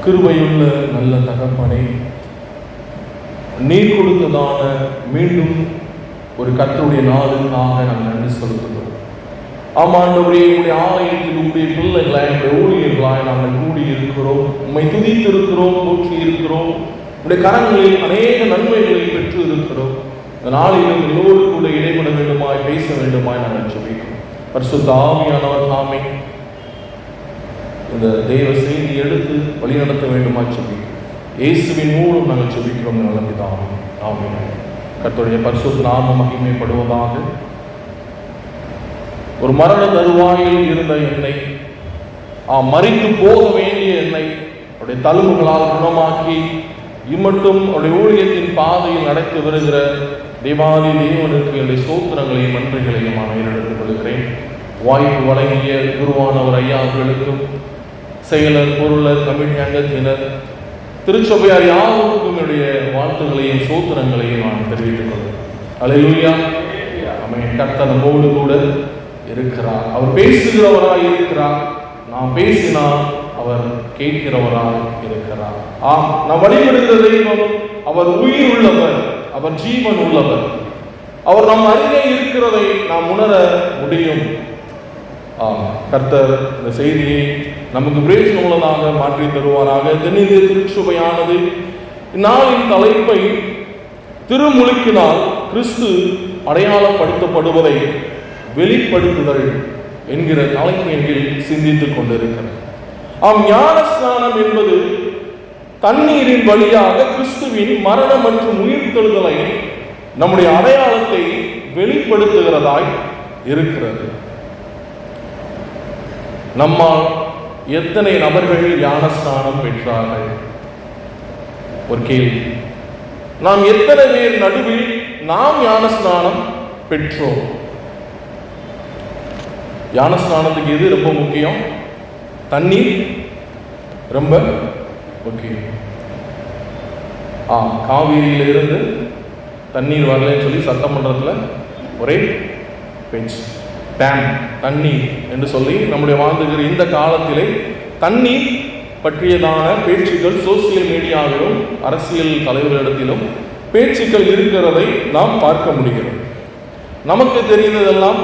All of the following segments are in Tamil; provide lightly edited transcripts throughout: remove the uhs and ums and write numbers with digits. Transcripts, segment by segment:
கிருபையுள்ள நல்ல தகப்பனே, நீர் கொடுத்ததான மீண்டும் ஒரு கர்த்தருடைய நாளுக்காக நாம் நன்றி செலுத்துகிறோம். ஆமாண்டவரே, உங்களுடைய ஆலயத்தில் உங்களுடைய பிள்ளைகளாய், உங்களுடைய ஊழியர்களாய் நாங்கள் கூடி இருக்கிறோம். உம்மை துதித்திருக்கிறோம், போற்றி இருக்கிறோம். உங்களுடைய கரங்களில் அநேக நன்மைகளை பெற்று இருக்கிறோம். இந்த நாளிலும் எல்லோரு கூட இடைபட வேண்டுமாய், பேச வேண்டுமாய் நாங்கள் ஜெபிக்கிறோம். பரிசுத்த ஆவியானவர் தாமே இந்த தெய்வ செய்தி எடுத்து வழிநடத்த வேண்டுமா ஜெபிக்கிறோம். இயேசுவின் மூலம் நாங்கள் ஜெபிக்கிறோம். நல்ல பிதாவே, ஆமென். கர்த்தருடைய பரிசுத்த நாமம் மகிமைப்படுவதாக. ஒரு மரண தருவாயில் இருந்த என்னை, மறித்து போக வேண்டிய என்னை அவருடைய தழும்புகளால் குணமாக்கி இம்மட்டும் அவருடைய ஊழியத்தின் பாதையில் நடத்தி வருகிற தேவாதி தேவனுக்கு என்னுடைய சோத்திரங்களையும் நன்றிகளையும் நான் ஏறெடுத்துக் கொள்கிறேன். வாய்ப்பு வழங்கிய குருவானவர் ஐயா அவர்களுக்கும், செயலர், பொருளர், கமிட்டி அங்கத்தினர், திருச்சபையார் யாருக்கும் என்னுடைய வாழ்த்துக்களையும் சோத்திரங்களையும் நான் தெரிவித்துக் கொள்கிறேன். அல்லேலூயா. ஆமென். கர்த்தர் நம்மோடு கூட இருக்கிறார். அவர் பேசுகிறவராய் இருக்கிறார். நாம் பேசினால் அவர் கேட்கிறவராய் இருக்கிறார். நாம் வழிபடுகிற தெய்வம் அவர் உயிர் உள்ளவர், அவர் ஜீவன் உள்ளவர். அவர் நம் அருகே இருக்கிறதை நாம் உணர முடியும். கர்த்தர் இந்த செய்தியை நமக்கு பிரயோஜனமுள்ளதாக மாற்றி தருவாராக. தென்னிந்திய திருச்சபையானது இந்நாளின் தலைப்பை திருமுழுக்கினால் கிறிஸ்து அடையாளப்படுத்தப்படுவதை வெளிப்படுத்துதல் என்கிற தலைப்பின் கீழ் சிந்தித்துக் கொண்டிருக்கிறது. ஞானஸ்நானம் என்பது தண்ணீரின் வழியாக கிறிஸ்துவின் மரணம் மற்றும் உயிர்த்தெழுதலை, நம்முடைய அடையாளத்தை வெளிப்படுத்துகிறதாய் இருக்கிறது. நம்மால் எத்தனை நபர்கள் ஞானஸ்நானம் பெற்றார்கள்? ஒரு கேள்வி. நாம் எத்தனை பேர் நடுவில் நாம் ஞானஸ்நானம் பெற்றோம்? ஞானஸ்நானத்துக்கு எது ரொம்ப முக்கியம்? தண்ணீர் ரொம்ப முக்கியம். காவிரியில இருந்து தண்ணீர் வரலன்னு சொல்லி சட்டமன்றத்தில் ஒரே பேச்சு. டேம், தண்ணீர் என்று சொல்லி நம்முடைய வாழ்ந்துகிற இந்த காலத்திலே தண்ணீர் பற்றியதான பேச்சுக்கள் சோசியல் மீடியாவிலும் அரசியல் தலைவர்களிடத்திலும் பேச்சுக்கள் இருக்கிறதை நாம் பார்க்க முடிகிறது. நமக்கு தெரிந்ததெல்லாம்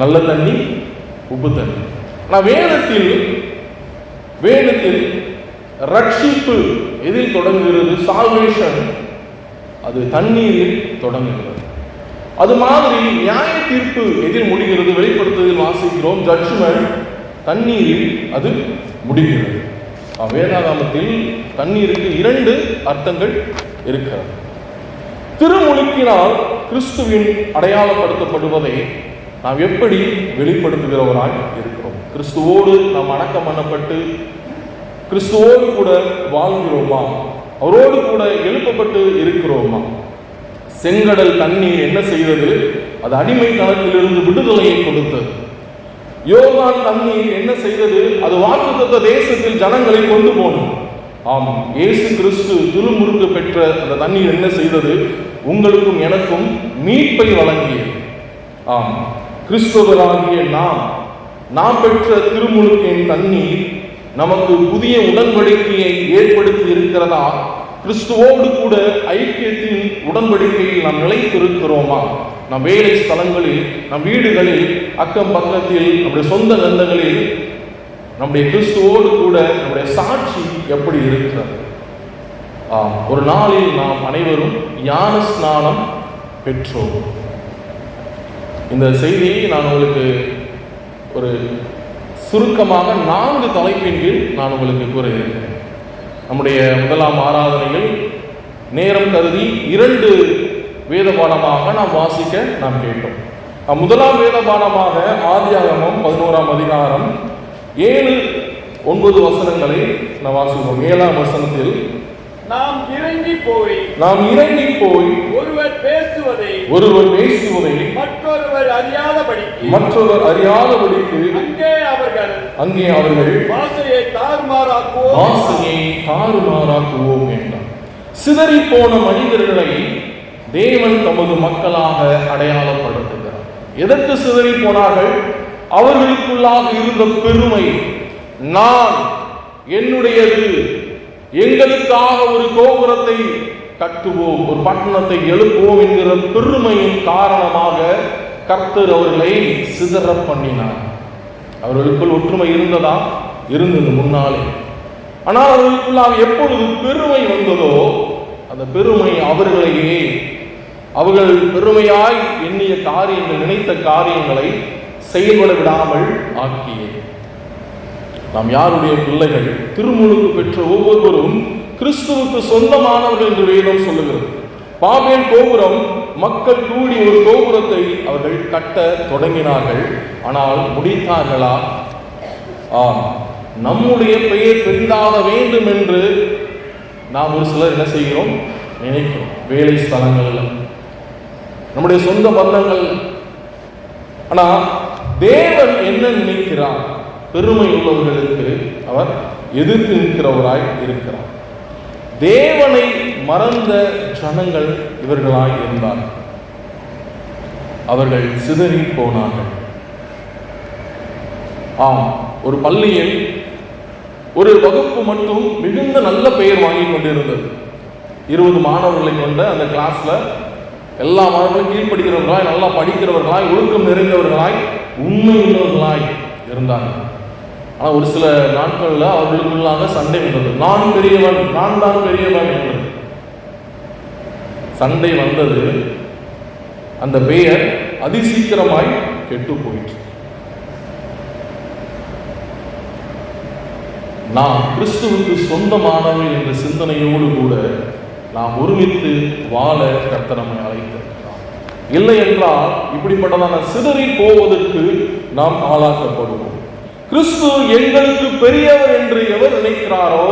நல்ல தண்ணி, உப்பு தண்ணி. ஆனால் வேதத்தில் ரட்சிப்பு எதில் தொடங்குகிறது? சால்வேஷன் அது தண்ணீரில் தொடங்குகிறது. அது மாதிரி நியாய தீர்ப்பு எதில் முடிகிறது? வெளிப்படுத்துவதில் வாசிக்கிறோம். ஜட்ஜ்மெண்ட் தண்ணீரில் அது முடிகிறது. வேதாகமத்தில் தண்ணீருக்கு 2 அர்த்தங்கள் இருக்கிறது. திருமுழுக்கினால் கிறிஸ்துவின் அடையாளப்படுத்தப்படுவதை நாம் எப்படி வெளிப்படுத்துகிறவராய் இருக்கிறோம்? கிறிஸ்துவோடு நாம் அடக்கம் பண்ணப்பட்டு கிறிஸ்துவோடு கூட வாழ்கிறோமா? அவரோடு கூட எழுப்பப்பட்டு இருக்கிறோமா? செங்கடல் தண்ணீர் என்ன செய்தது? அது அடிமைத்தனத்திலிருந்து விடுதலையை கொடுத்தது. யோர்தான் தண்ணீர் என்ன செய்தது? அது வாக்குத்தத்த தேசத்தில் ஜனங்களை கொண்டு போனது. ஆம், இயேசு கிறிஸ்து திருமுழுக்கு பெற்ற அந்த தண்ணீர் என்ன செய்தது? உங்களுக்கும் எனக்கும் மீட்பை வழங்கியது. ஆம், கிறிஸ்தவராகிய நாம் பெற்ற திருமுழுக்கின் தண்ணீர் நமக்கு புதிய உடன்படிக்கையை ஏற்படுத்தி இருக்கிறதா? கிறிஸ்துவோடு கூட ஐக்கியத்தின் உடன்படிக்கையில் நாம் நிலைத்திருக்கிறோமா? நம் வேலை ஸ்தலங்களில், நம் வீடுகளில், அக்கம் பக்கத்தில், நம்முடைய சொந்த கந்தங்களில் நம்முடைய கிறிஸ்துவோடு கூட நம்முடைய சாட்சி எப்படி இருக்கிறது? ஒரு நாளில் நாம் அனைவரும் ஞான ஸ்நானம் பெற்றோம். இந்த செய்தியை நான் உங்களுக்கு ஒரு சுருக்கமாக 4 தலைப்பின் கீழ் நான் உங்களுக்கு கூற இருக்கிறேன். நம்முடைய முதலாம் ஆராதனையில் நேரம் கருதி 2 வேத பாடமாக நாம் வாசிக்க நாம் கேட்டோம். முதலாம் வேத பாடமாக ஆதியாகமம் 11ஆம் அதிகாரம் 7-9 வசனங்களை நாம் வாசிப்போம். 7ஆம் வசனத்தில் நாம் இறங்கி போய் ஒருவர் பேசுவதை மற்றொருவர் அறியாதபடிக்கு அங்கே அவர்கள் வாசையை தாறுமாறாக்குவோம் என்றார். சிதறி போன மனிதர்களை தேவன் தமது மக்களாக அடையாளப்படுத்துகிறார். எதற்கு சிதறி போனார்கள்? அவர்களுக்குள்ளாக இருந்த பெருமை, நான், என்னுடையது, எங்களுக்காக ஒரு கோபுரத்தை கட்டுவோம், ஒரு பட்டணத்தை எழுப்புவோம் என்கிற பெருமையின் காரணமாக கர்த்தர் அவர்களை சிதற பண்ணினார். அவர்களுக்குள் ஒற்றுமை இருந்ததா? இருந்தது முன்னாலே. ஆனால் அவர்களுக்குள்ளாக எப்பொழுது பெருமை வந்ததோ அந்த பெருமை அவர்கள் பெருமையாய் எண்ணிய காரியங்கள், நினைத்த காரியங்களை செயல்பட விடாமல் ஆக்கியது. நாம் யாருடைய பிள்ளைகள்? திருமுழுக்கு பெற்ற ஒவ்வொருவரும் கிறிஸ்துவுக்கு சொந்தமானவர்கள் என்று வேதம் சொல்லுகிறது. பாபேல் கோபுரம், மக்கள் கூடி ஒரு கோபுரத்தை அவர்கள் கட்ட தொடங்கினார்கள். ஆனால் முடித்தார்களா? நம்முடைய பெயர் பெரிதாக வேண்டும் என்று நாம் ஒரு சிலர் என்ன செய்கிறோம்? நினைக்கிறோம். வேலை ஸ்தலங்கள்ல, நம்முடைய சொந்த பந்தங்கள். ஆனால் தேவன் என்ன நினைக்கிறார்? பெருமை உள்ளவர்களுக்கு அவர் எதிர்த்து நிற்கிறவராய் இருக்கிறார். தேவனை மறந்த ஜனங்கள் இவர்களாய் இருந்தார்கள். அவர்கள் சிதறி போனார்கள். ஒரு பள்ளியில் ஒரு வகுப்பு மட்டும் மிகுந்த நல்ல பெயர் வாங்கி கொண்டிருந்தது. 20 மாணவர்களை கொண்ட அந்த கிளாஸ்ல எல்லா மாணவர்களும் கீழ்படுகிறவர்களாய், நல்லா படிக்கிறவர்களாய், ஒழுக்கம் நிறைந்தவர்களாய், உண்மை உள்ளவர்களாய் இருந்தார்கள். ஆனால் ஒரு சில நாட்கள்ல அவர்களுக்குள்ளாக சண்டை வந்தது. நான் தான் பெரியவன் என்று சண்டை வந்தது. அந்த பெயர் அதிசீக்கிரமாய் கெட்டு போயிற்று. நாம் கிறிஸ்துவுக்கு சொந்தமானவர்கள் என்ற சிந்தனையோடு கூட நாம் ஒருமித்து வாழ கர்த்தர் நம்மை அழைத்திருக்கிறார். இல்லை என்றால் இப்படிப்பட்டதான சிதறி போவதற்கு நாம் ஆளாக்கப்படுவோம். கிறிஸ்து எங்களுக்கு பெரியவர் என்று எவர் நினைக்கிறாரோ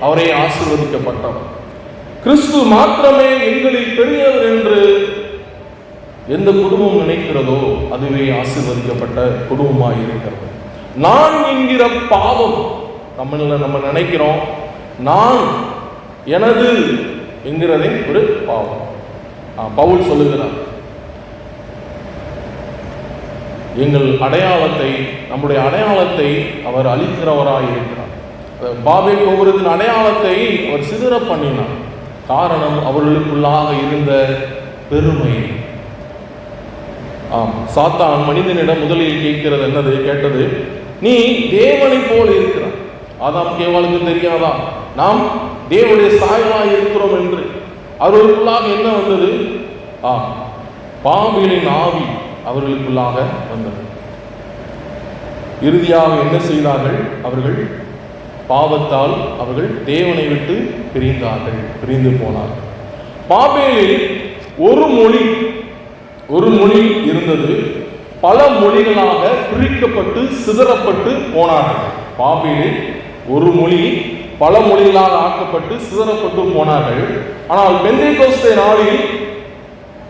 அவரே ஆசீர்வதிக்கப்பட்டவர். கிறிஸ்து மாத்திரமே எங்களில் பெரியவர் என்று எந்த குடும்பம் நினைக்கிறதோ அதுவே ஆசீர்வதிக்கப்பட்ட குடும்பமாக இருக்கிறது. நான் என்கிற பாவம் நம்ம நினைக்கிறோம். நான், எனது என்கிறதே ஒரு பாவம். பவுல் சொல்லுகிறார், எங்கள் அடையாளத்தை, நம்முடைய அடையாளத்தை அவர் அளிக்கிறவராய் இருக்கிறார். பாபேல் கோபுரத்தின் அடையாளத்தை அவர் சிதற பண்ணினார். காரணம் அவர்களுக்குள்ளாக இருந்த பெருமை. சாத்தான் மனிதனிடம் முதலில் கேட்டது, நீ தேவனை போல் இருக்கிறாய். ஆதாம் கேவாளுக்கு தெரியாதா நாம் தேவனுடைய சாயலாய் இருக்கிறோம் என்று? அவர்களுக்குள்ளாக என்ன வந்தது? பாபிலின் ஆவி அவர்களுக்குள்ளாக வந்தது. இறுதியாக என்ன செய்தார்கள்? அவர்கள் பாவத்தால் அவர்கள் தேவனை விட்டு பிரிந்து போனார்கள். பாபேலில் ஒரு மொழி இருந்தது. பல மொழிகளாக பிரிக்கப்பட்டு சிதறப்பட்டு போனார்கள். பாபேலில் ஒரு மொழி பல மொழிகளாக ஆக்கப்பட்டு சிதறப்பட்டு போனார்கள். ஆனால் பெந்தேகோஸ்தே நாளில்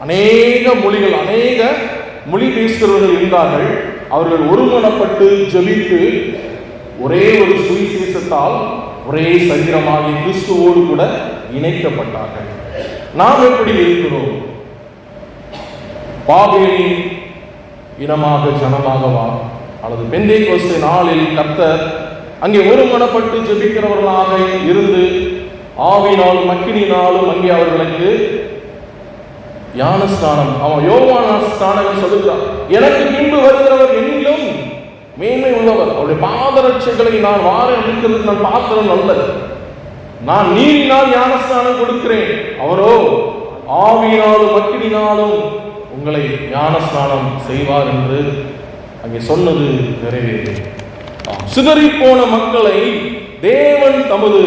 அநேக மொழி பேசுகிறவர்கள் இருந்தார்கள். அவர்கள் ஒருமனப்பட்டு ஜெபித்து ஒரே ஒரு சுவிசேஷத்தால் ஒரே சரீரமாகிய கிறிஸ்துவோடு கூட இணைக்கப்பட்டார்கள். நாம் எப்படி இருக்கிறோம்? பாபேலின் இனமாக ஜனமாகவா, அல்லது பெந்தேகோஸ்தே நாளில் கர்த்தர் அங்கே ஒருமனப்பட்டு ஜெபிக்கிறவர்களாக இருந்து ஆவினாலும் அக்கினியினாலும் அங்கே அவர்களுக்கு ஞானஸ்நானம், அவன் யோவான் ஸ்நானம் சொல்லுகிறார், எனக்கு பின்பு வருகிறவர் என்னிலும் மேன்மை உள்ளவர், அவருடைய பாதரட்சைகளை நான் வாரம் இருக்கிறது நான் பாத்திரம் அல்ல, நான் நீரினால் ஞானஸ்நானம் கொடுக்கிறேன், அவரோ ஆவியினாலும் அக்கினியினாலும் உங்களை ஞானஸ்நானம் செய்வார் என்று அங்கே சொன்னது நிறைவேறும். சிதறி போன மக்களை தேவன் தமது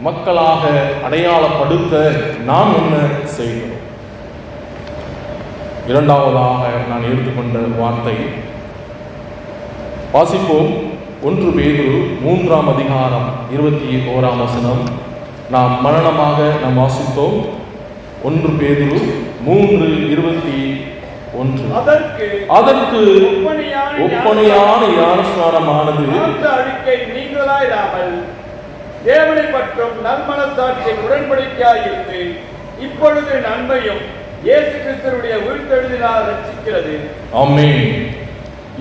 மக்களாக அடையாளப்படுத்த நாம் என்ன செய்கிறோம்? இரண்டாவதாக நான் எடுத்துக்கொண்ட வார்த்தை வாசிப்போம். 1 பேதுரு 3ஆம் அதிகாரம் 21ஆம் வசனம் நாம் மரணமாக நாம் வாசித்தோம். 1 பேதுரு 3:21. அதற்கு ஒப்பனையான ஞானஸ்நானமானது அறிக்கை நீங்களாயிராமல் தேவனை பற்றும் நல்மனசாட்சியை உடன்படிக்கையாயிருந்து இப்பொழுது நன்மையும் இயேசு கிறிஸ்துவுடைய உயிர்த்தெழுதலினால் ரட்சிக்கிறது. ஆமென்.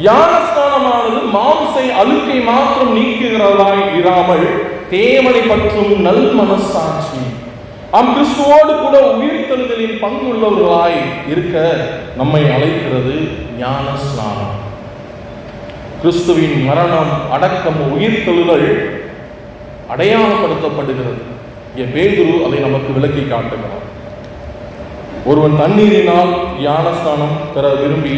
ஞானஸ்நானமானது மாம்சை அழுக்கை மாத்திரம் நீக்குகிறதாய் இராமல் தேவனை பற்றும் நல் மனசாட்சி, கிறிஸ்துவோடு கூட உயிர்த்தெழுதலின் பங்குள்ளவர்களாய் இருக்க நம்மை அழைக்கிறது ஞானஸ்நானம். கிறிஸ்துவின் மரணம், அடக்கம், உயிர்த்தெழுதல் அடையாளப்படுத்தப்படுகிறது. பேதுரு அதை நமக்கு விளக்கி காட்டுகிறார். ஒருவன் தண்ணீரினால் ஞானஸ்நானம் பெற விரும்பி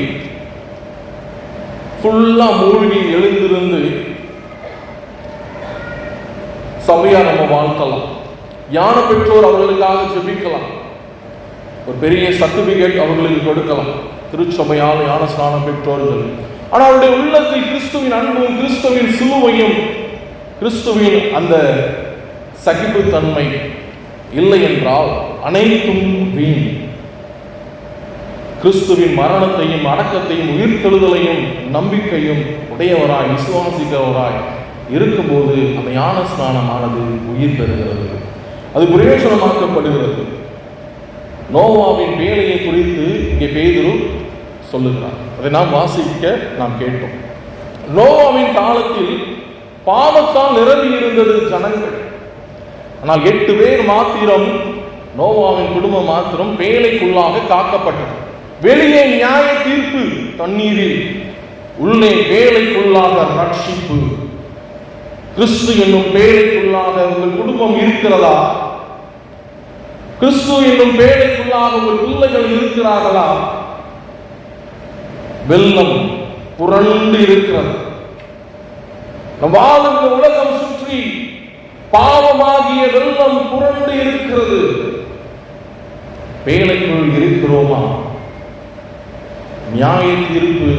ஃபுல்லா மூழ்கி எழுந்திருந்து சபையா நம்ம வாழ்க்கலாம். ஞான பெற்றோர் அவர்களுக்காக ஜெபிக்கலாம். ஒரு பெரிய சர்டிபிகேட் அவர்களுக்கு கொடுக்கலாம், திருச்சபையால் ஞானஸ்நானம் பெற்றோர்கள். ஆனால் அவருடைய உள்ளத்தில் கிறிஸ்துவின் அன்பும் கிறிஸ்துவின் சிலுவையும் கிறிஸ்துவின் அந்த சகிப்புத்தன்மை இல்லை என்றால் அனைத்தும் வீண். கிறிஸ்துவின் மரணத்தையும் அடக்கத்தையும் உயிர்த்தெழுதலையும் நம்பிக்கையும் உடையவராய் விசுவாசிக்கிறவராய் இருக்கும்போது அந்த ஞானஸ்நானமானது உயிர் பெறுகிறது, அது பிரயோஜனமாக்கப்படுகிறது. நோவாவின் வேலையை குறித்து இங்கே பேதுரு சொல்லுகிறார். அதை நாம் வாசிக்க நாம் கேட்டோம். நோவாவின் காலத்தில் பாவத்தால் நிரம்பி இருந்தது ஜனங்கள். ஆனால் 8 பேர் மாத்திரம், நோவாவின் குடும்பம் மாத்திரம் பேழைக்குள்ளாக காக்கப்பட்டது. வெளியே நியாய தீர்ப்பு தண்ணீரில், உள்ளே பேழைக்குள்ளாக ரட்சிப்பு. கிறிஸ்து என்னும் பேழைக்குள்ளாக உங்கள் குடும்பம் இருக்கிறதா? கிறிஸ்து என்னும் பேழைக்குள்ளாக உங்கள் பிள்ளைகள் இருக்கிறார்களா? வெள்ளம் புரண்டு இருக்கிறது. நம் வாழும் உலகம் சுற்றி பாவமாகிய வெள்ளம் புரண்டு இருக்கிறது. பேழைக்குள் இருக்கிறோமா? நியாய தீர்ப்பு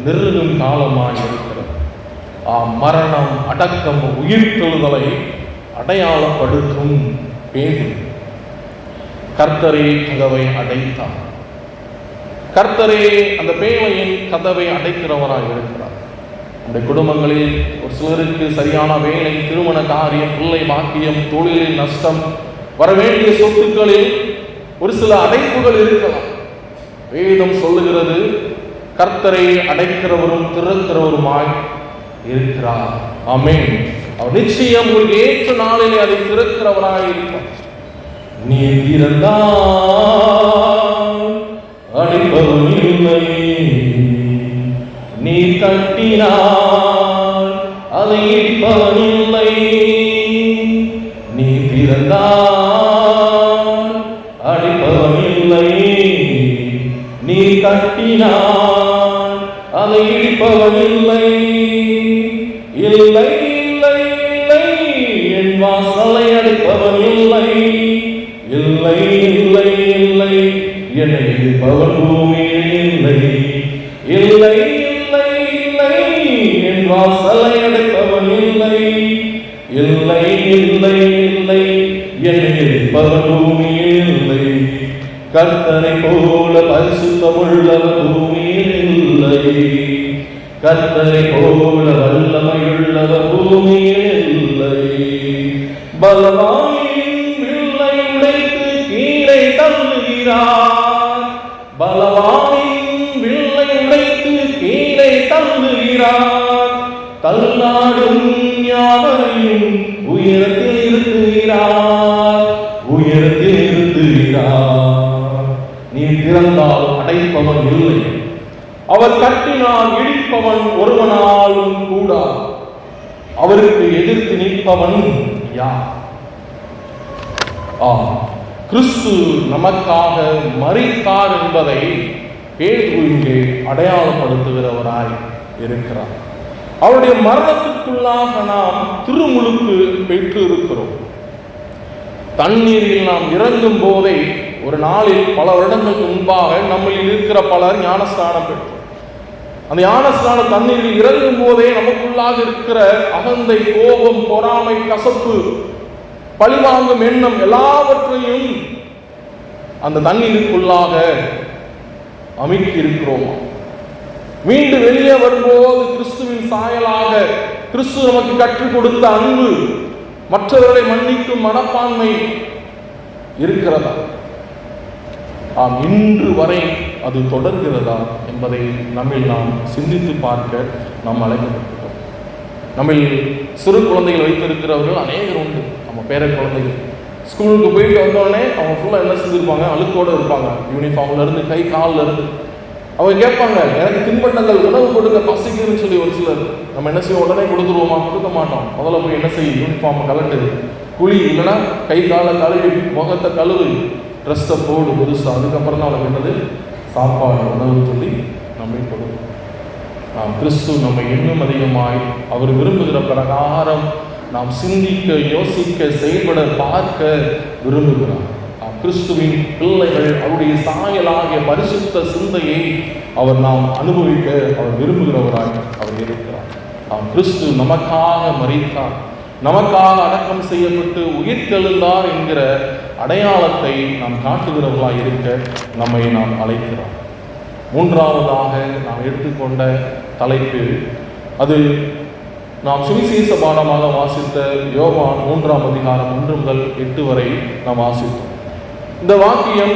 நெருங்கும் காலமாக இருக்கிறது. மரணம், அடக்கம், உயிர்த்தெழுதலை அடையாளப்படுத்தும் பேதுரு. கர்த்தரே கதவை அடைத்தார். கர்த்தரே அந்த பேழையின் கதவை அடைக்கிறவராக இருக்கிறார். நம்முடைய குடும்பங்களில் ஒரு சிலருக்கு சரியான வேலை, திருமண காரியம், பிள்ளை பாக்கியம், தொழிலில் நஷ்டம், வரவேண்டிய சொத்துக்களில் ஒரு சில அடைப்புகள் இருக்கலாம். வேதம் சொல்லுகிறது, கர்த்தரை அடைக்கிறவரும் திறக்கிறவருமாய் இருக்கிறார். ஆமென். அவர் நிச்சயம் ஒரு ஏற்ற நாளிலே அதை திறக்கிறவராய் இருப்பார். நீ திறந்தால் அடைப்பவன் இல்லை, நீ தட்டினால் அதை இடிப்பவன் இல்லை. நீ திறந்தால் அடைப்பவன் இல்லை, நீ கட்டினால் அதை இடிப்பவன் இல்லை. இல்லை இல்லை இல்லை, என் வாசலை அடைப்பவன் இல்லை. இல்லை இல்லை இல்லை, என்னை இடிப்பவன் பூமியில் இல்லை. இல்லை இல்லை இல்லை, என் வாசலை அடைப்பவன் இல்லை. இல்லை இல்லை இல்லை, என்னை இடிப்பவன் பூமியில் இல்லை. கர்த்தரை போல பரிசுத்தமுள்ளவர் பூமியில் இல்லை. கர்த்தரை போல வல்லமையுள்ளவர் பூமியில் இல்லை. பலவானின் வில்லை உடைத்து கீழே தள்ளுகிறார். பலவானின் வில்லை உடைத்து கீழே தள்ளுகிறார். தள்ளாடும் யாவரையும் உயரத்தில் இருத்துகிறார். உயரத்தில் இருத்துகிறார். நீ திறந்தால் அடைப்பவன் இல்லை, அவர் கட்டினால் இடிப்பவன் ஒருவனாலும் கூடா. அவருக்கு எதிர்த்து நிற்பவன் யார்? கிறிஸ்து நமக்காக மரித்தார் என்பதை பேதுரு இங்கே அடையாளப்படுத்துகிறவராய் இருக்கிறார். அவருடைய மரணத்திற்குள்ளாக நாம் திருமுழுக்கு பெற்று இருக்கிறோம். தண்ணீரில் நாம் இறங்கும் போதே ஒரு நாளில் பல வருடங்களுக்கு முன்பாக நம்மளில் இருக்கிற பலர் ஞானஸ்நானம் பெற்றோம். அந்த ஞானஸ்நான தண்ணீரில் இறங்கும் போதே நமக்குள்ளாக இருக்கிற அகந்தை, கோபம், பொறாமை, கசப்பு, பழிவாங்கும் எண்ணம் எல்லாவற்றையும் அந்த தண்ணீருக்குள்ளாக அமைக்கி இருக்கிறோம். மீண்டும் வெளியே வரும்போது கிறிஸ்துவின் சாயலாக கிறிஸ்து நமக்கு கற்றுக் கொடுத்த அன்பு, மற்றவர்களை மன்னிக்கும் மனப்பான்மை இருக்கிறதா? இன்று வரை அது தொடர்கிறதா என்பதை நம்மில் நாம் சிந்தித்து பார்க்க நாம் அழைக்கப்பட்டிருக்கிறோம். நம்மில் சிறு குழந்தைகள் வைத்திருக்கிறவர்கள் அநேகர் உண்டு. நம்ம பேர குழந்தைகள் ஸ்கூலுக்கு போயிட்டு வந்தோடனே அவங்க ஃபுல்லாக என்ன செஞ்சுருப்பாங்க, அழுக்கோடு இருப்பாங்க. யூனிஃபார்ம்ல இருந்து கை காலில் இருந்து அவங்க கேட்பாங்க, எனக்கு தின்பண்டங்கள் உணவு கொடுக்க பசிக்குன்னு சொல்லி ஒரு சிலர். நம்ம என்ன செய்வோம், உடனே கொடுத்துருவோமா? கொடுக்க மாட்டோம். முதல்ல போய் என்ன செய்யும், யூனிஃபார்ம் கலட்டு, குழி, இல்லைன்னா கை காலை கழுவி, முகத்தை கழுவி, ட்ரெஸ்ஸை போடு புதுசாக. அதுக்கப்புறம் தான் அவளுக்கு என்னது, சாப்பாடு, உணவு சொல்லி நம்மை கொடுக்கும். கிறிஸ்து நம்ம இன்னும் அதிகமாய் அவர் விரும்புகிற பிரகாரம் நாம் சிந்திக்க, யோசிக்க, செயல்பட, பார்க்க விரும்புகிறார். கிறிஸ்துவின் பிள்ளைகள் அவருடைய சாயலாகிய பரிசுத்த சிந்தையை அவர் நாம் அனுபவிக்க அவர் விரும்புகிறவராய் அவர் இருக்கிறார். கிறிஸ்து நமக்காக மரித்தார், நமக்காக அடக்கம் செய்யப்பட்டு உயிர்த்தெழுந்தார் என்கிற அடையாளத்தை நாம் காட்டுகிறவர்களாக இருக்க நம்மை நாம் அழைக்கிறோம். மூன்றாவதாக நாம் எடுத்துக்கொண்ட தலைப்பு, அது நாம் சுவிசேஷ பாடமாக வாசித்த யோவான் 3ஆம் அதிகாரம் 1 முதல் 8 வரை நாம் வாசித்தோம். இந்த வாக்கியம்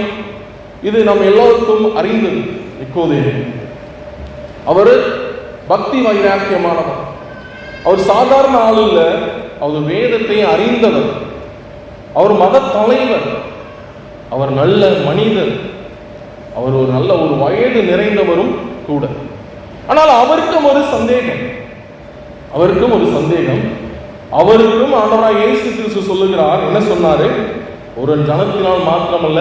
இது நம்ம எல்லோருக்கும் அறிந்தது. நிக்கோதேமு அவர் பக்தி வைராக்கியமானவர். அவர் சாதாரண ஆள் இல்லை, அவர் வேதத்தை அறிந்தவர், அவர் மத தலைவர், அவர் நல்ல மனிதர், அவர் ஒரு நல்ல ஒரு வயது நிறைந்தவரும் கூட. ஆனால் அவருக்கும் ஒரு சந்தேகம், அவருக்கும் ஆண்டவராய் இயேசு கிறிஸ்து சொல்லுகிறார். என்ன சொன்னாரு? ஒரு ஜனத்தினால் மாத்திரமல்ல,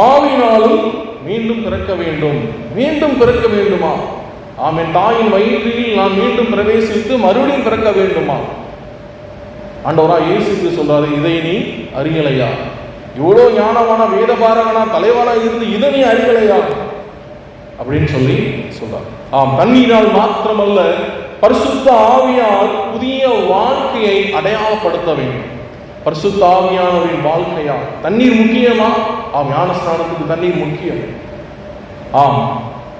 ஆவியினாலும் மீண்டும் பிறக்க வேண்டும். மீண்டும் பிறக்க வேண்டுமா? என் தாயின் வயிற்றில் நான் மீண்டும் பிரவேசித்து மறுபடியும் பிறக்க வேண்டுமா? ஆண்டவராய் இயேசு கிறிஸ்து சொல்றாரு, இதை நீ அறியலையா? இவ்வளோ ஞானமான வேதபாரகனா தலைவனா இருந்து இதை நீ அறியலையா அப்படின்னு சொல்லி சொல்றார். தண்ணீரால் மாத்திரமல்ல, பரிசுத்த ஆவியால் புதிய வாழ்க்கையை அடையாளப்படுத்த வேண்டும். பரிசுத்த ஆவியானவரின் வாழ்க்கையா? தண்ணீர் முக்கியமா? ஞானஸ்நானத்துக்கு தண்ணீர் முக்கியம்.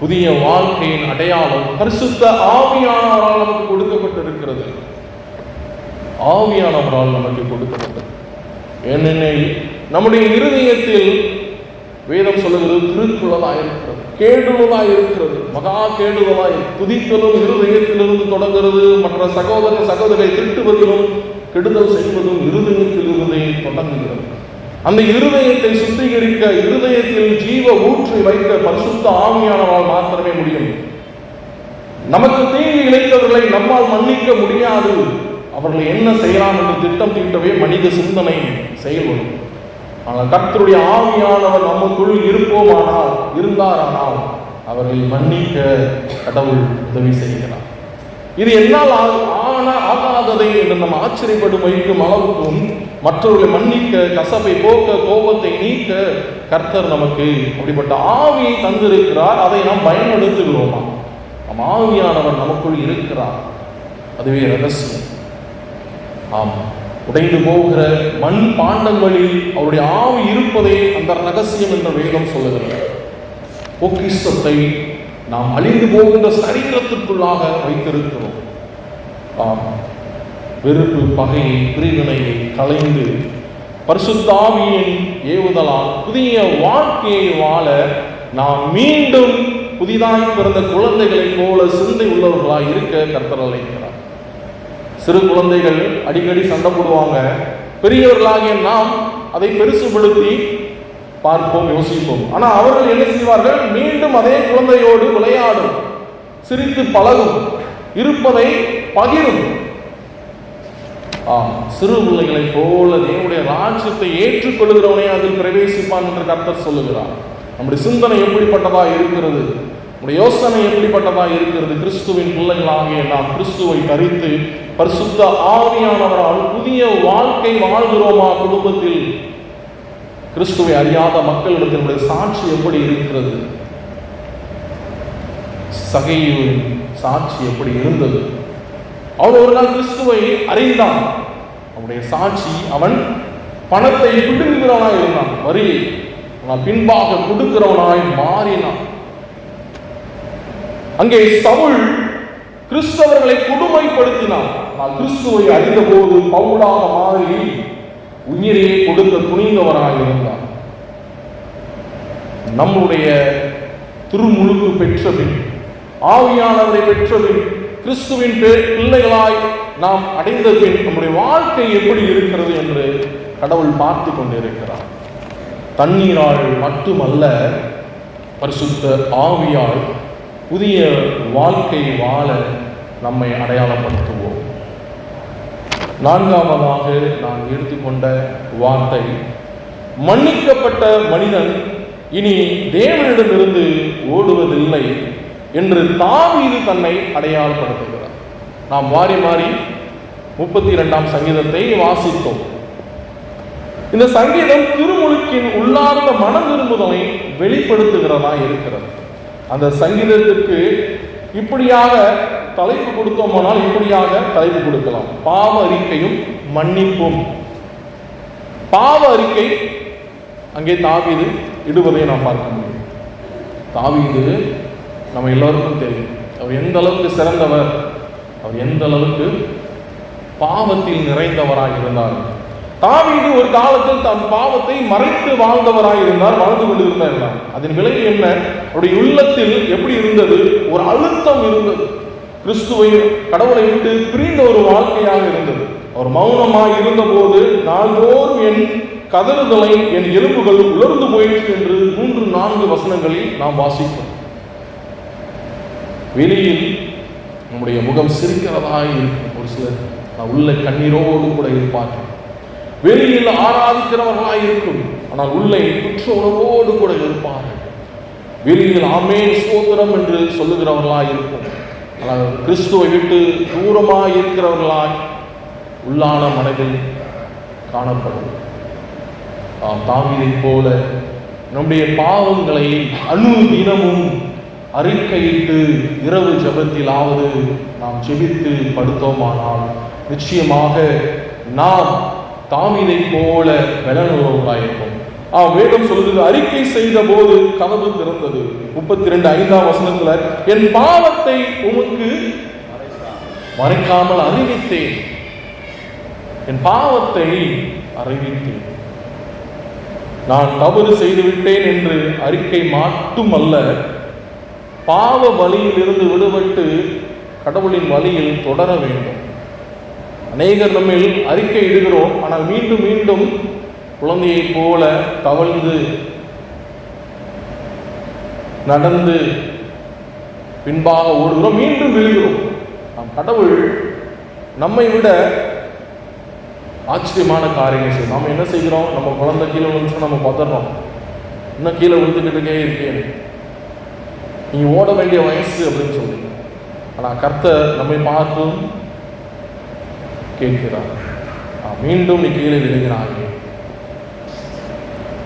புதிய வாழ்க்கையின் அடையாளம் பரிசுத்த ஆவியானவரால் நமக்கு கொடுக்கப்பட்டிருக்கிறது. ஆவியானவரால் நமக்கு கொடுக்கப்பட்டது. ஏனெனில் நம்முடைய இருதயத்தில் வேதம் சொல்லுகிறது திருக்குள்ளதாய் இருக்கிறது, கேடுவதாய் இருக்கிறது, மகா கேடுவதாய். துதித்தலும் இருதயத்திலிருந்து தொடங்குகிறது. மற்ற சகோதரரை திட்டுவதிலும் கெடுதல் செய்வதும் இருதயத்திலிருந்தே தொடங்குகிறது. அந்த இருதயத்தை சுத்திகரிக்க, இருதயத்தில் ஜீவ ஊற்றி வைக்க பரிசுத்த ஆவியானவரால் மாத்திரமே முடியும். நமக்கு தீங்கு இழைத்தவர்களை நம்மால் மன்னிக்க முடியாது. அவர்களை என்ன செய்யலாம் என்று திட்டம் தீட்டவே மனித சிந்தனை செயல்படும். ஆனால் கர்த்தருடைய ஆவியானவர் நமக்குள் இருந்தாரானால் அவர்களை மன்னிக்க கடவுள் உதவி செய்கிறார். இது என்னால் ஆகாததை என்று நம்ம ஆச்சரியப்படும் வைக்கும் அளவுக்கும் மற்றவர்களை மன்னிக்க, கசப்பை போக்க, கோபத்தை நீக்க கர்த்தர் நமக்கு அப்படிப்பட்ட ஆவியை தந்திருக்கிறார். அதை நாம் பயன்படுத்துகிறோமா? நம் ஆவியானவர் நமக்குள் இருக்கிறார். அதுவே ரகசியம். உடைந்து போகிற மண் பாண்டங்களில் அவருடைய ஆவி இருப்பதே அந்த ரகசியம் என்ற வேதம் சொல்லுகிறது. பொக்கிஷத்தை நாம் அழிந்து போகின்ற சரீரத்திற்குள்ளாக வைத்திருக்கிறோம். வெறுப்பு, பகையை, பிரிவினையை களைந்து பரிசுத்த ஆவியின் ஏவுதலால் புதிய வாழ்க்கையை வாழ நாம் மீண்டும் புதிதாய் பிறந்த குழந்தைகளைப் போல சிந்தை உள்ளவர்களாய் இருக்க கர்த்தர் அழைக்கிறார். சிறு குழந்தைகள் அடிக்கடி சண்டை போடுவாங்க. பெரியவர்களாகிய நாம் அதை பெருசுபடுத்தி பார்ப்போம், யோசிப்போம். ஆனால் அவர்கள் என்ன செய்வார்கள்? மீண்டும் அதே குழந்தையோடு விளையாடும், சிரித்து பழகும், இருப்பதை பகிரும். சிறு பிள்ளைகளைப் போல தேவனுடைய ராஜ்யத்தை ஏற்றுக்கொள்கிறவனே அதில் பிரவேசிப்பான் என்று கர்த்தர் சொல்லுகிறார். நம்முடைய சிந்தனை எப்படிப்பட்டதா இருக்கிறது? நம்முடைய யோசனை எப்படிப்பட்டதா இருக்கிறது? கிறிஸ்துவின் பிள்ளைகளாகிய நாம் கிறிஸ்துவை தரித்து பரிசுத்த ஆவியானவரால் புதிய வாழ்க்கை வாழ்கிறோமா? குடும்பத்தில் கிறிஸ்துவை அறியாத மக்களிடத்தினுடைய சாட்சி எப்படி இருக்கிறது? சகையுவின் சாட்சி எப்படி இருந்தது? அவன் ஒரு நாள் கிறிஸ்துவை அறிந்தான். அவனுடைய சாட்சி, அவன் பணத்தை பிடுங்குகிறவனாய் இருந்தான், வரி பின்பாக கொடுக்கிறவனாய் மாறினான். அங்கே சவுல் கிறிஸ்தவர்களை கொடுமைப்படுத்தினான். ஆனால் கிறிஸ்துவை அறிந்த போது பவுலாக மாறி உயிரையே கொடுக்க துணிந்தவராய் இருந்தான். நம்முடைய திருமுழுக்கு பெற்றபின், ஆவியானவரை பெற்றபின், கிறிஸ்துவின் பிள்ளைகளாய் நாம் அடைந்த பின் நம்முடைய வாழ்க்கை எப்படி இருக்கிறது என்று கடவுள் பார்த்து கொண்டிருக்கிறார். தண்ணீரால் மட்டுமல்ல, பரிசுத்த ஆவியால் புதிய வாழ்க்கை வாழ நம்மை அடையாளப்படுத்துவோம். நான்காவதாக நான் எடுத்துக்கொண்ட வார்த்தை, மன்னிக்கப்பட்ட மனிதன் இனி தேவனிடமிருந்து ஓடுவதில்லை என்று தாவீது தன்னை அடையாளப்படுத்துகிறார். நாம் மாறி மாறி 32ஆம் சங்கீதத்தை வாசித்தோம். இந்த சங்கீதம் திருமுழுக்கின் உள்ளார்ந்த மனம் விரும்புதலை வெளிப்படுத்துகிறதா இருக்கிறது. அந்த சங்கீதத்திற்கு இப்படியாக தலைப்பு கொடுத்தோமானால் இப்படியாக தலைப்பு கொடுக்கலாம்: பாவ அறிக்கையும் மன்னிப்பும். பாவ அறிக்கை அங்கே தாவீது இடுவதை நாம் பார்க்க முடியும். தாவீது நம்ம எல்லோருக்கும் தெரியும், அவர் எந்த அளவுக்கு சிறந்தவர், அவர் எந்த அளவுக்கு பாவத்தில் நிறைந்தவராக இருந்தார். தாவீது ஒரு காலத்தில் தன் பாவத்தை மறைத்து வாழ்ந்தவராக இருந்தார், வாழ்ந்து கொண்டிருந்தார். அதன் விளைவு என்ன? அவருடைய உள்ளத்தில் எப்படி இருந்தது? ஒரு அழுத்தம் இருந்தது. கிறிஸ்துவை, கடவுளை விட்டு பிரிந்த ஒரு வாழ்க்கையாக இருந்தது. அவர் மௌனமாக இருந்த போது நாள்தோறும் என் கதறுதலை, என் எலும்புகள் உலர்ந்து போயிற்று என்று 3-4 வசனங்களில் நாம் வாசிப்போம். வெளியில் நம்முடைய முகம் சிரிக்கிறதா இருக்கும், ஒரு சிலர் உள்ள கண்ணீரோடு கூட இருப்பார்கள். வெளியில் ஆராதிக்கிறவர்களாய் இருக்கும், ஆனால் உள்ளே குற்ற உணர்வோடு கூட இருப்பார்கள். வெளியில் ஆமென் ஸ்தோத்திரம் என்று சொல்லுகிறவர்களாய் இருக்கும், ஆனால் கிறிஸ்துவை விட்டு தூரமாய் இருக்கிறவர்களாய் உள்ளான மனதில் காணப்படும். தாவீதை போல நம்முடைய பாவங்களை அனுதினமும் அறிக்கையிட்டு இரவு ஜெபத்திலாவது நாம் ஜெபித்து படுத்தோமானால் நிச்சயமாக நாம் தாவீதை போல பலனுள்ளவர்களாயிருப்போம். வேதம் சொல்லுது, அறிக்கை செய்த போது கதவு திறந்தது. 32:5ஆம் வசனத்துல, என் பாவத்தை உமக்கு மறைக்காமல் அறிவித்தேன், என் பாவத்தை அறிவித்தேன். நான் தவறு செய்துவிட்டேன் என்று அறிக்கை மட்டுமல்ல, பாவ வழியில் இருந்து விடுபட்டு கடவுளின் வழியில் தொடர வேண்டும். அநேகர் நம்மில் அறிக்கை இடுகிறோம், ஆனால் மீண்டும் மீண்டும் குழந்தையைப் போல தவழ்ந்து நடந்து பின்பாக ஓடுகிறோம், மீண்டும் விழுகிறோம். நாம் கடவுள் நம்மை விட ஆச்சரியமான காரியங்கள் செய்யும். நாம் என்ன செய்கிறோம்? நம்ம குழந்தை கீழே விழுந்துச்சு, நம்ம பதறோம், இன்னும் கீழே விழுந்துக்கிட்டே இருக்கேன், நீ ஓட வேண்டிய வயசு அப்படின்னு சொல்லி. ஆனால் கர்த்தர் நம்மை பார்த்தும் கேட்கிறார், மீண்டும் நீ கீழே விழுகிறாயே.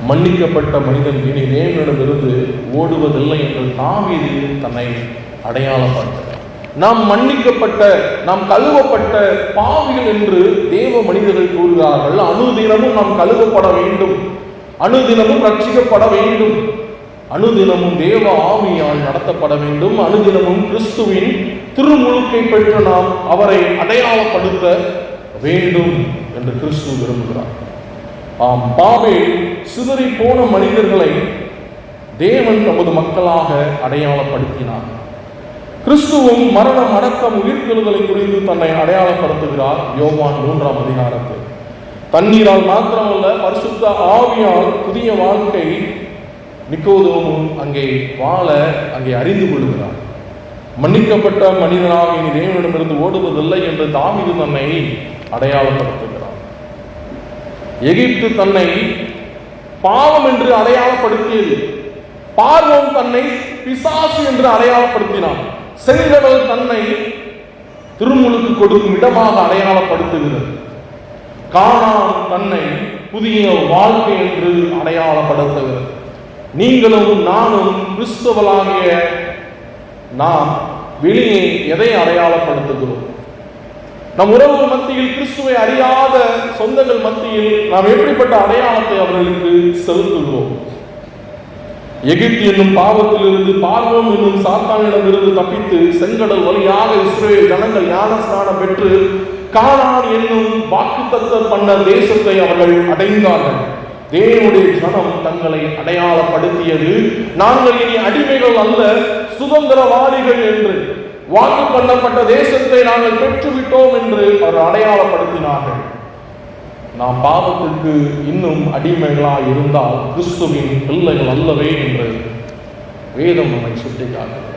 மன்னிக்கப்பட்ட மனிதன் இனி தேவனிடமிருந்து ஓடுவதில்லை என்று தாவீது தன்னை அடையாளப்படுத்த. நாம் மன்னிக்கப்பட்ட, நாம் கழுவப்பட்ட பாவிகள் என்று தேவ மனிதர்கள் கூறுகிறார்கள். அனுதினமும் நாம் கழுவப்பட வேண்டும், அனுதினமும் ரட்சிக்கப்பட வேண்டும், அனுதினமும் தேவ ஆவியால் நடத்தப்பட வேண்டும், அனுதினமும் கிறிஸ்துவின் திருமுழுக்கை பெற்று நாம் அவரை அடையாளப்படுத்த வேண்டும் என்று கிறிஸ்து விரும்புகிறார். ஆம், பாபேல் சிதறி போன மனிதர்களை தேவன் தமது மக்களாக அடையாளப்படுத்தினார். கிறிஸ்துவும் மரணம், அடக்கம், உயிர்த்தெழுதலை குறித்து தன்னை அடையாளப்படுத்துகிறார். யோவான் 3ஆம் அதிகாரத்தில் தண்ணீரால் மாத்திரமல்ல, பரிசுத்த ஆவியால் புதிய வாழ்க்கை நிக்கோதேமும் அங்கே வாழ அங்கே அறிந்து கொள்கிறார். மன்னிக்கப்பட்ட மனிதனாக இனி தேவனிடமிருந்து ஓடுவதில்லை என்று தாவீது தன்னை அடையாளப்படுத்துகிறார். எகிப்து தன்னை பாவம் என்று அடையாளப்படுத்தியது. பார்வோன் தன்னை பிசாசு என்று அடையாளப்படுத்தினான். செங்கடல் தன்னை திருமுழுக்கு கொடுக்கும் இடமாக அடையாளப்படுத்துகிறது. கானான் தன்னை புதிய வாழ்க்கை என்று அடையாளப்படுத்துகிறது. நீங்களும் நானும் கிறிஸ்தவர்களாகிய நாம் வெளியே எதை அடையாளப்படுத்துகிறோம்? நம் உறவுகள் மத்தியில், கிறிஸ்துவை அறியாத சொந்தங்கள் மத்தியில் நாம் எப்படிப்பட்ட அடையாளத்தை அவர்களுக்கு செலுத்துகிறோம்? எகிப்து என்னும் பாவத்திலிருந்து, பார்வோன் என்னும் சாத்தானிடமிருந்து தப்பித்து செங்கடல் வழியாக இஸ்ரவேல் ஜனங்கள் ஞான ஸ்நானம் பெற்று கானான் என்னும் வாக்குத்தத்தம் பண்ண தேசத்தை அவர்கள் அடைந்தார்கள். தேவனுடைய ஜனம் தங்களை அடையாளப்படுத்தியது, நாங்கள் இனி அடிமைகள் அல்ல, சுதந்திரவாதிகள் என்று. வாக்கு பண்ணப்பட்ட தேசத்தை நாங்கள் பெற்றுவிட்டோம் என்று அவர் அடையாளப்படுத்தினார்கள். நாம் பாவத்திற்கு இன்னும் அடிமைகளாக இருந்தால் கிறிஸ்துவின் பிள்ளைகள் அல்லவே என்று வேதம் நம்மை சுட்டிக்காட்டுகிறது.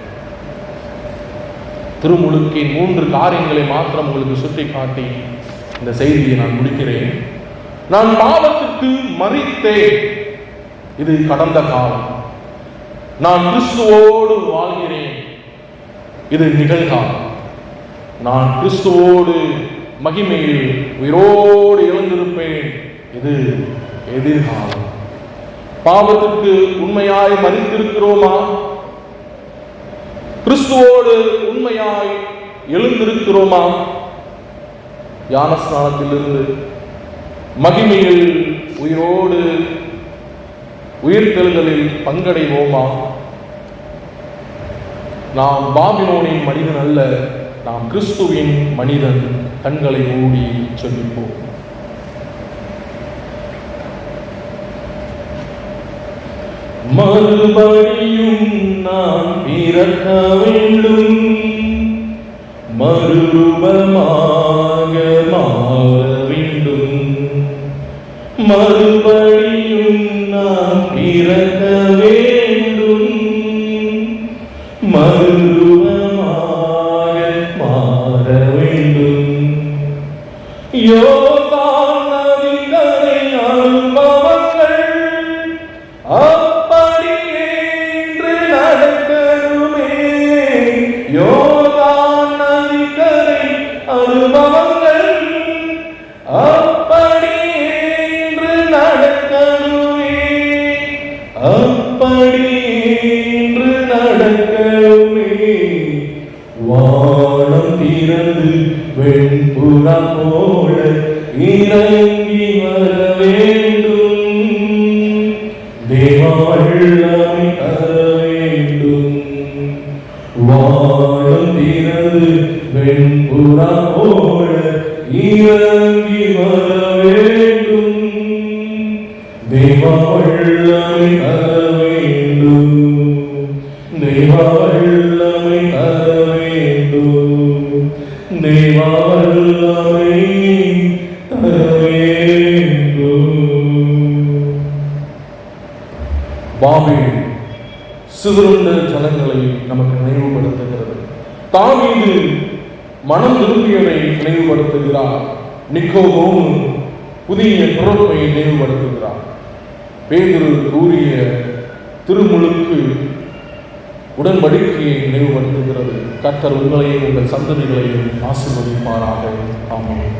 திருமுழுக்கின் 3 காரியங்களை மாத்திரம் உங்களுக்கு சுட்டிக்காட்டி இந்த செய்தியை நான் முடிக்கிறேன். நான் பாவத்திற்கு மரித்தேன், இது கடந்த காலம். நான் கிறிஸ்துவோடு வாழ்கிறேன், இது நிகழ்காலம். நான் கிறிஸ்துவோடு மகிமையில் உயிரோடு எழுந்திருப்பேன், இது எதிர்காலம். பாவத்திற்கு உண்மையாய் மரித்திருக்கிறோமா? கிறிஸ்துவோடு உண்மையாய் எழுந்திருக்கிறோமா? ஞானஸ்நானத்திலிருந்து மகிமையில் உயிரோடு உயிர்த்தெழுதலில் பங்கடைவோமா? நாம் பாபிலோனின் மனிதன் அல்ல, நாம் கிறிஸ்துவின் மனிதன். கண்களை மூடி சொல்லிப்போம். மறுபடியும் நான் பிறக்க வேண்டும், மறுரூபமாக மாற வேண்டும். மறுபடியும் நான் பிறக்க வேண்டும், மறுரூபமாக மாற வேண்டும். யோர்தான் நதிக்கரை அனுபவங்கள் அப்படியே இன்று நடக்கணுமே. யோர்தான் நதிக்கரை அனுபவங்கள் அப்படியே இன்று நடக்கணுமே. அப்படியே இன்று நடக்கணுமே. வானம் திறந்து வெண்புறா போல இறங்கி வர வேண்டும். தேவ வல்லமை தர வேண்டும். வானம் திறந்து வெண்புறா போல இறங்கி வர வேண்டும். தேவ வல்லமை தர வேண்டும். தேவ வல்லமை தர வேண்டும். தேவ வல்லமை தர வேண்டும். பாபேல் சிதறுண்ட ஜனங்களை நமக்கு நினைவுபடுத்துகிறது. தாவீது மனம் திரும்பியதை நினைவுபடுத்துகிறார். நிக்கோதேமு புதிய பிறப்பை நினைவுபடுத்துகிறார். பேதுரு கூறிய திருமுழுக்கு உடன்படிக்கையை நினைவுபடுத்துகிறது. கர்த்தர் உங்களையும் உங்கள் சந்ததிகளையும் ஆசீர்வதிப்பாராக. ஆமென்.